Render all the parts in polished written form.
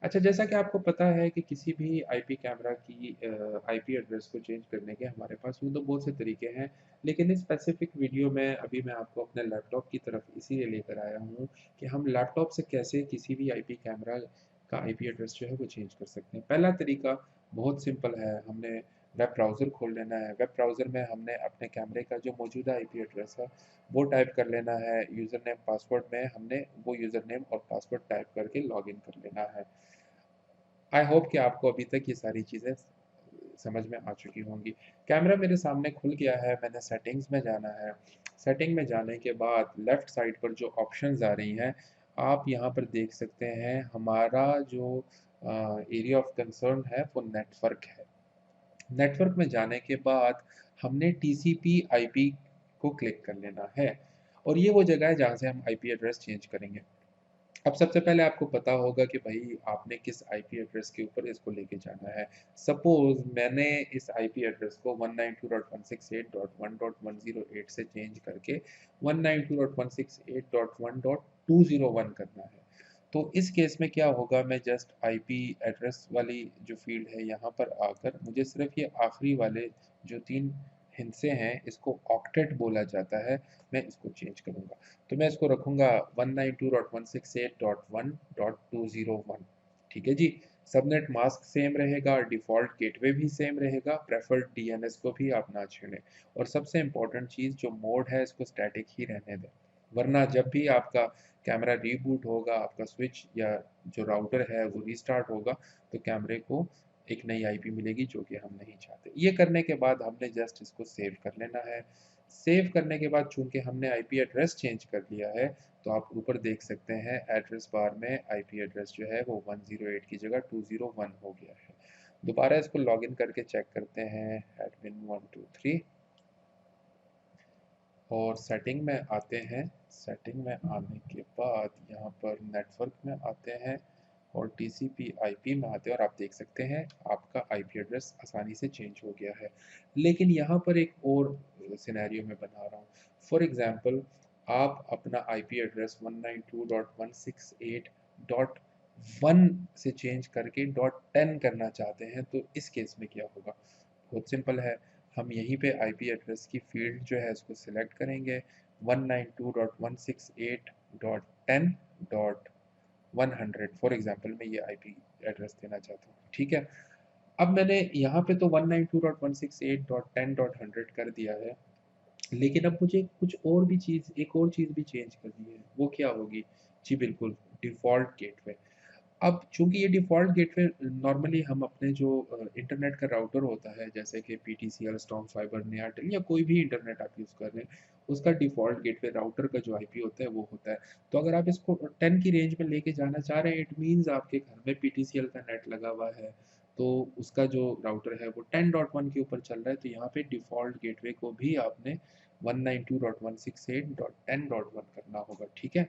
अच्छा, जैसा कि आपको पता है कि किसी भी आईपी कैमरा की आईपी एड्रेस को चेंज करने के हमारे पास यूँ तो बहुत से तरीके हैं, लेकिन इस स्पेसिफिक वीडियो में अभी मैं आपको अपने लैपटॉप की तरफ इसीलिए लेकर आया हूँ कि हम लैपटॉप से कैसे किसी भी आईपी कैमरा का आईपी एड्रेस जो है वो चेंज कर सकते हैं। पहला तरीका बहुत सिंपल है, हमने वेब ब्राउज़र खोल लेना है। वेब ब्राउज़र में हमने अपने कैमरे का जो मौजूदा आईपी एड्रेस है वो टाइप कर लेना है। यूज़र नेम पासवर्ड में हमने वो यूज़र नेम और पासवर्ड टाइप करके लॉगिन कर लेना है। आई होप कि आपको अभी तक ये सारी चीज़ें समझ में आ चुकी होंगी। कैमरा मेरे सामने खुल गया है, मैंने सेटिंग्स में जाना है। सेटिंग में जाने के बाद लेफ़्ट साइड पर जो ऑप्शंस आ रही हैं, आप यहाँ पर देख सकते हैं हमारा जो एरिया ऑफ कंसर्न है वो नेटवर्क है। नेटवर्क में जाने के बाद हमने टीसीपी आईपी को क्लिक कर लेना है और ये वो जगह है जहाँ से हम आईपी एड्रेस चेंज करेंगे। अब सबसे पहले आपको पता होगा कि भाई आपने किस आईपी एड्रेस के ऊपर इसको लेके जाना है। सपोज मैंने इस आईपी एड्रेस को 192.168.1.108 से चेंज करके 192.168.1.201 करना है। तो इस केस में क्या होगा, मैं जस्ट आईपी एड्रेस वाली जो फील्ड है यहाँ पर आकर मुझे सिर्फ ये आखिरी वाले जो 3 हिस्से हैं इसको ऑक्टेट बोला जाता है, मैं इसको चेंज करूँगा। तो मैं इसको रखूँगा 192.168.1.201। ठीक है जी। सबनेट मास्क सेम रहेगा, डिफ़ॉल्ट गेटवे भी सेम रहेगा, प्रेफर्ड डीएनएस को भी आप ना छेड़ें और सबसे इम्पोर्टेंट चीज़ जो मोड है इसको स्टैटिक ही रहने दें। वरना जब भी आपका कैमरा रीबूट होगा, आपका स्विच या जो राउटर है वो रीस्टार्ट होगा, तो कैमरे को एक नई आईपी मिलेगी जो कि हम नहीं चाहते। ये करने के बाद हमने जस्ट इसको सेव कर लेना है। सेव करने के बाद चूंकि हमने आईपी एड्रेस चेंज कर लिया है, तो आप ऊपर देख सकते हैं एड्रेस बार में आईपी एड्रेस जो है वो 108 की जगह 201 हो गया है। दोबारा इसको लॉगिन करके चेक करते हैं, एडमिन 123 और सेटिंग में आते हैं। सेटिंग में आने के बाद यहाँ पर नेटवर्क में आते हैं और टीसीपी आईपी में आते हैं और आप देख सकते हैं आपका आईपी एड्रेस आसानी से चेंज हो गया है। लेकिन यहाँ पर एक और सिनेरियो में बना रहा हूँ। फॉर एग्जांपल, आप अपना आईपी एड्रेस 192.168.1 से चेंज करके .10 करना चाहते हैं, तो इस केस में क्या होगा? बहुत सिंपल है, हम यहीं पे आईपी एड्रेस की फील्ड जो है उसको सिलेक्ट करेंगे 192.168.10.100 फॉर एग्जांपल मैं ये आईपी एड्रेस देना चाहता हूँ। ठीक है, अब मैंने यहाँ पे तो 192.168.10.100 कर दिया है, लेकिन अब मुझे कुछ और भी चीज़ एक और चीज़ भी चेंज करनी है। वो क्या होगी? जी बिल्कुल, डिफ़ॉल्ट गेटवे। अब चूंकि ये डिफ़ॉल्ट गेटवे नॉर्मली हम अपने जो इंटरनेट का राउटर होता है जैसे कि पीटीसीएल, स्टॉर्म फाइबर, नेयाटेल या कोई भी इंटरनेट आप यूज़ कर रहे हैं, उसका डिफ़ॉल्ट गेटवे राउटर का जो आईपी होता है वो होता है। तो अगर आप इसको 10 की रेंज में लेके जाना चाह रहे हैं, इट मीन्स आपके घर में पीटीसीएल का नेट लगा हुआ है, तो उसका जो राउटर है वो 10.1 के ऊपर चल रहा है, तो यहाँ पे डिफ़ॉल्ट गेटवे को भी आपने 192.168.10.1 करना होगा। ठीक है,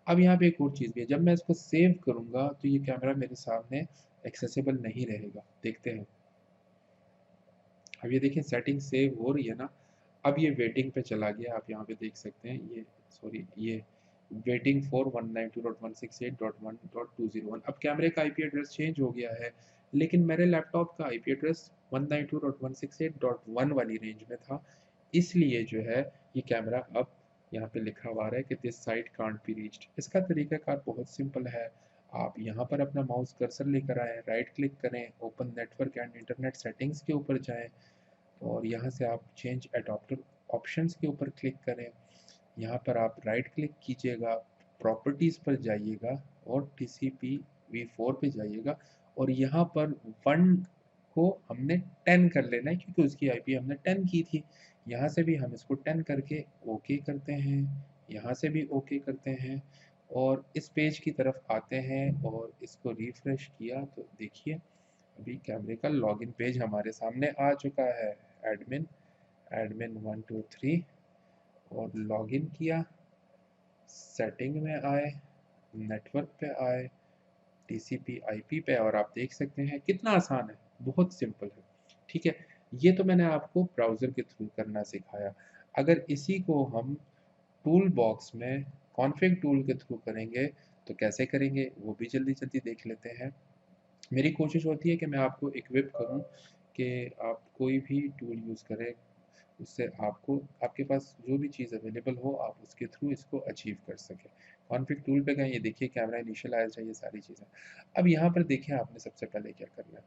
अब यहाँ पे एक और चीज़ भी है, जब मैं इसको सेव करूँगा तो ये कैमरा मेरे सामने एक्सेसिबल नहीं रहेगा। देखते हैं, अब ये देखिए सेटिंग सेव हो रही है ना। अब ये वेटिंग पे चला गया, आप यहाँ पे देख सकते हैं, ये सॉरी ये वेटिंग फॉर 192.168.1.201। अब कैमरे का आईपी एड्रेस चेंज हो गया है, लेकिन मेरे लैपटॉप का आईपी एड्रेस 192.168.1 वाली रेंज में था, इसलिए जो है ये कैमरा अब यहाँ पे लिखा हुआ आ रहा है कि this site can't be reached. इसका तरीकाकार बहुत सिंपल है, आप यहाँ पर अपना माउस कर्सर लेकर आएँ, राइट क्लिक करें, open network and internet settings के ऊपर जाएँ और यहाँ से आप चेंज एडाप्टर ऑप्शंस के ऊपर क्लिक करें। यहाँ पर आप राइट क्लिक कीजिएगा, प्रॉपर्टीज़ पर जाइएगा और टीसीपी वी4 पे जाइएगा और यहाँ पर 1 को हमने 10 कर लेना है क्योंकि उसकी आईपी हमने 10 की थी। यहाँ से भी हम इसको 10 करके ओके करते हैं, यहाँ से भी ओके करते हैं और इस पेज की तरफ आते हैं और इसको रिफ्रेश किया तो देखिए अभी कैमरे का लॉगिन पेज हमारे सामने आ चुका है। एडमिन एडमिन 123 और लॉगिन किया, सेटिंग में आए, नेटवर्क पे आए, टीसीपी आईपी पे और आप देख सकते हैं कितना आसान है, बहुत सिंपल है। ठीक है, ये तो मैंने आपको ब्राउज़र के थ्रू करना सिखाया। अगर इसी को हम टूल बॉक्स में कॉन्फ़िग टूल के थ्रू करेंगे तो कैसे करेंगे वो भी जल्दी जल्दी देख लेते हैं। मेरी कोशिश होती है कि मैं आपको इक्विप करूं कि आप कोई भी टूल यूज़ करें, उससे आपको आपके पास जो भी चीज़ अवेलेबल हो आप उसके थ्रू इसको अचीव कर सकें। कॉन्फ़िग टूल पे गए, ये देखिए कैमरा इनिशियलाइज़्ड है, ये सारी चीज़ें। अब यहाँ पर देखिए आपने सबसे पहले क्या करना है,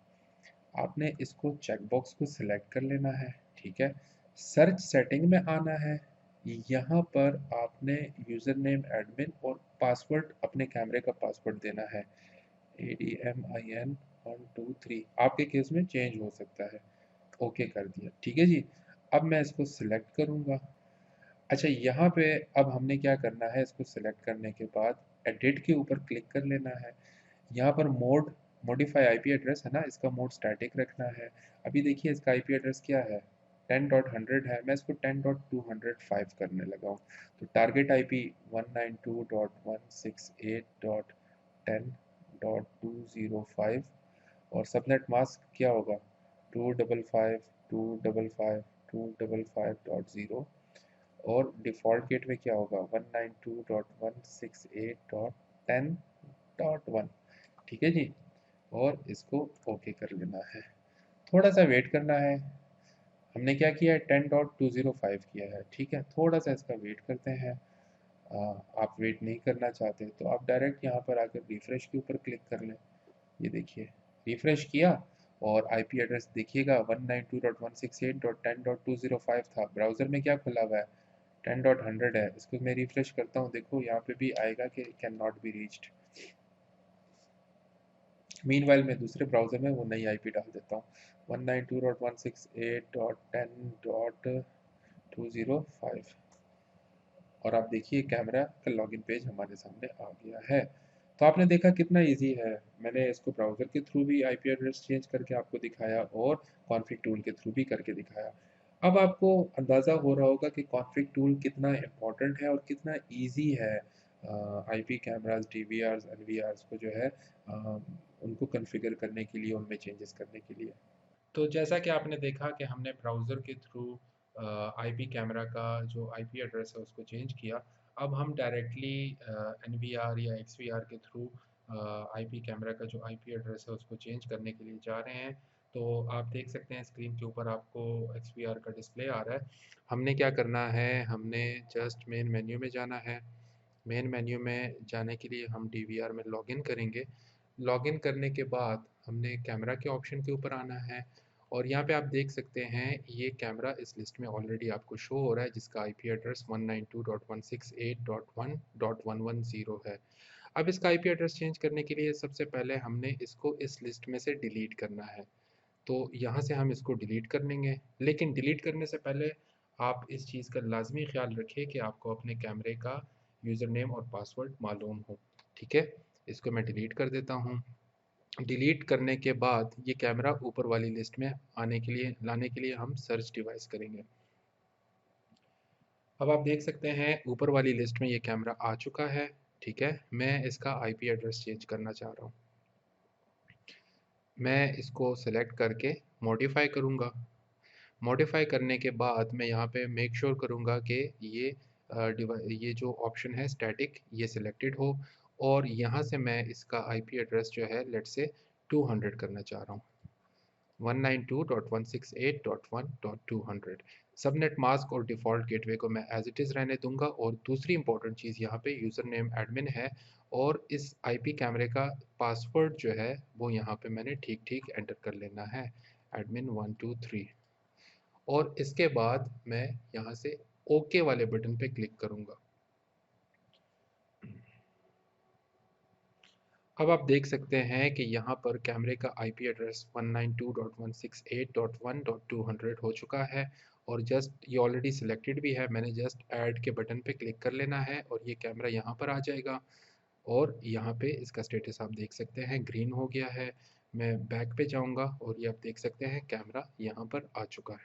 आपने इसको चेकबॉक्स को सिलेक्ट कर लेना है, ठीक है? सर्च सेटिंग में आना है, यहाँ पर आपने यूज़र नेम एडमिन और पासवर्ड अपने कैमरे का पासवर्ड देना है। ADMIN 123 आपके केस में चेंज हो सकता है। ओके कर दिया, ठीक है जी। अब मैं इसको सिलेक्ट करूँगा। अच्छा यहाँ पे अब हमने क्या करना है, इसको सिलेक्ट करने के बाद एडिट के ऊपर क्लिक कर लेना है। यहाँ पर मोड मॉडिफाई आईपी एड्रेस है ना, इसका मोड स्टैटिक रखना है। अभी देखिए इसका आईपी एड्रेस क्या है, 10.100 है, मैं इसको 10.205 करने लगा हूँ। तो टारगेट आईपी 192.168.10.205 और सबनेट मास्क क्या होगा, 255.255.255.0 और डिफ़ॉल्ट गेटवे क्या होगा, 192.168.10.1। ठीक है जी। और इसको ओके कर लेना है, थोड़ा सा वेट करना है। हमने क्या किया है, 10.205 किया है, ठीक है, थोड़ा सा इसका वेट करते हैं। आप वेट नहीं करना चाहते तो आप डायरेक्ट यहाँ पर आकर रिफ्रेश के ऊपर क्लिक कर लें। ये देखिए रिफ्रेश किया और आईपी एड्रेस देखिएगा 192.168.10.205 था। ब्राउज़र में क्या खुला हुआ है, 10.100 है। इसको मैं रिफ्रेश करता हूँ, देखो यहाँ पे भी आएगा कि can not be reached. Meanwhile मैं दूसरे ब्राउज़र में वो नई आईपी डाल देता हूँ, 192.168.10.205 और आप देखिए कैमरा का लॉगिन पेज हमारे सामने आ गया है। तो आपने देखा कितना इजी है, मैंने इसको ब्राउज़र के थ्रू भी आईपी एड्रेस चेंज करके आपको दिखाया और कॉन्फ़िग टूल के थ्रू भी करके दिखाया। अब आपको अंदाज़ा हो रहा होगा कि कॉन्फ़िग टूल कितना इम्पोर्टेंट है और कितना ईज़ी है आईपी कैमरास, डीवीआरस, एनवीआरस को जो है उनको कॉन्फ़िगर करने के लिए, उनमें चेंजेस करने के लिए। तो जैसा कि आपने देखा कि हमने ब्राउज़र के थ्रू आईपी कैमरा का जो आईपी एड्रेस है उसको चेंज किया। अब हम डायरेक्टली एनवीआर या एक्सवीआर के थ्रू आईपी कैमरा का जो आईपी एड्रेस है उसको चेंज करने के लिए जा रहे हैं। तो आप देख सकते हैं स्क्रीन के ऊपर आपको एक्सवीआर का डिस्प्ले आ रहा है। हमने क्या करना है, हमने जस्ट मेन मेन्यू में जाना है। मेन मेन्यू में जाने के लिए हम डीवीआर में लॉगिन करेंगे। लॉगिन करने के बाद हमने कैमरा के ऑप्शन के ऊपर आना है और यहाँ पे आप देख सकते हैं ये कैमरा इस लिस्ट में ऑलरेडी आपको शो हो रहा है जिसका आईपी एड्रेस 192.168.1.110 है। अब इसका आईपी एड्रेस चेंज करने के लिए सबसे पहले हमने इसको इस लिस्ट में से डिलीट करना है। तो यहाँ से हम इसको डिलीट कर लेंगे, लेकिन डिलीट करने से पहले आप इस चीज़ का लाजमी ख्याल रखें कि आपको अपने कैमरे का यूज़र नेम और पासवर्ड मालूम हो, ठीक है। इसको मैं डिलीट कर देता हूँ। डिलीट करने के बाद ये कैमरा ऊपर वाली लिस्ट में आने के लिए लाने के लिए हम सर्च डिवाइस करेंगे। अब आप देख सकते हैं ऊपर वाली लिस्ट में ये कैमरा आ चुका है, ठीक है। मैं इसका आईपी एड्रेस चेंज करना चाह रहा हूँ। मैं इसको सेलेक्ट करके मॉडिफाई करूँगा। मॉडिफाई करने के बाद मैं यहाँ पे मेक श्योर करूँगा कि ये जो ऑप्शन है स्टैटिक ये सिलेक्टेड हो और यहाँ से मैं इसका आईपी एड्रेस जो है लेट्स से 200 करना चाह रहा हूँ, 192.168.1.200। सबनेट मास्क और डिफ़ॉल्ट गेटवे को मैं एज इट इज़ रहने दूंगा और दूसरी इंपॉर्टेंट चीज़ यहाँ पे यूज़र नेम एडमिन है और इस आईपी कैमरे का पासवर्ड जो है वो यहाँ पे मैंने ठीक ठीक एंटर कर लेना है, एडमिन 123। और इसके बाद मैं यहाँ से ओके वाले बटन पे क्लिक करूँगा। अब आप देख सकते हैं कि यहाँ पर कैमरे का आईपी एड्रेस 192.168.1.200 हो चुका है और जस्ट ये ऑलरेडी सिलेक्टेड भी है। मैंने जस्ट ऐड के बटन पे क्लिक कर लेना है और ये कैमरा यहाँ पर आ जाएगा और यहाँ पे इसका स्टेटस आप देख सकते हैं ग्रीन हो गया है। मैं बैक पे जाऊँगा और ये आप देख सकते हैं कैमरा यहाँ पर आ चुका है।